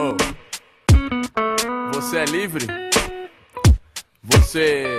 Oh. Você é livre? Você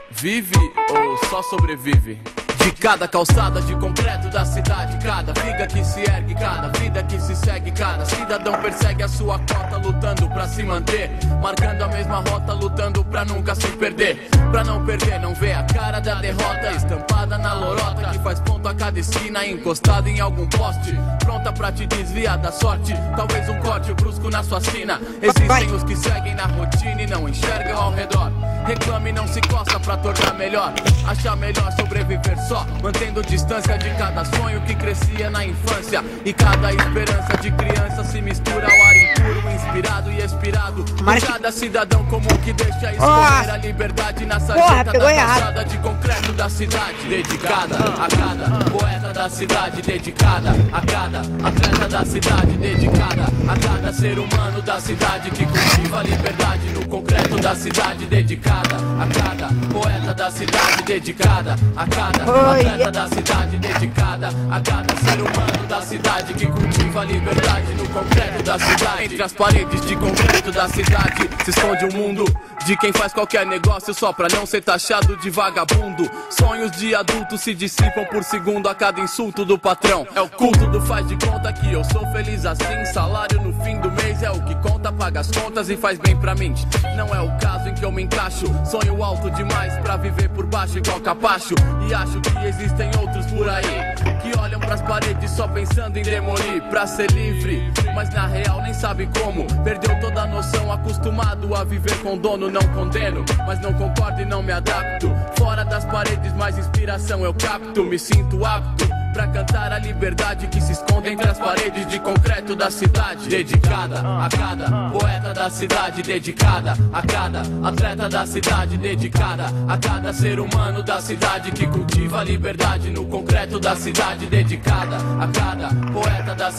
vive ou só sobrevive? De cada calçada de concreto da cidade, cada viga que se ergue, cada vida que se segue, cada cidadão persegue a sua cota, lutando pra se manter, marcando a mesma rota, lutando pra nunca se perder. Pra não perder, não vê a cara da derrota estampada na lorota, que faz ponto a cada esquina, encostada em algum poste, pronta pra te desviar da sorte. Talvez um corte brusco na sua sina. Existem os que seguem na rotina e não enxergam ao redor. Reclame e não se coça pra tornar melhor, achar melhor sobreviver só, mantendo distância de cada sonho que crescia na infância. E cada esperança de criança se mistura ao ar impuro, inspirado e expirado por cada cidadão comum que deixa escolher a liberdade na sarjeta da calçada de concreto da cidade. Dedicada a cada poeta da cidade, dedicada a cada atleta da cidade, dedicada a cada ser humano da cidade que cultiva a liberdade no concreto da cidade, dedicada a cada poeta da cidade, dedicada a cada atleta da cidade, dedicada a cada ser humano da cidade que cultiva a liberdade no concreto da cidade. Entre as paredes de concreto da cidade se esconde um mundo de quem faz qualquer negócio só pra não ser taxado de vagabundo. Sonhos de adultos se dissipam por segundo a cada insulto do patrão. É o culto do faz de conta que eu sou feliz assim. Salário no fim do mês é o que conta, paga as contas e faz bem pra mim. Não é o caso em que eu me encaixo, sonho alto demais pra viver por baixo igual capacho. E acho que existem outros por aí que olham pras paredes só pensando em demolir pra ser livre, mas na real nem sabe como. Perdeu toda a noção, acostumado a viver com dono. Não condeno, mas não concordo e não me adapto. Fora das paredes mais inspiração eu capto. Me sinto apto pra cantar a liberdade que se esconde entre as paredes de concreto da cidade. Dedicada a cada poeta da cidade, dedicada a cada atleta da cidade, dedicada a cada ser humano da cidade que cultiva a liberdade no concreto da cidade, dedicada a cada poeta da cidade.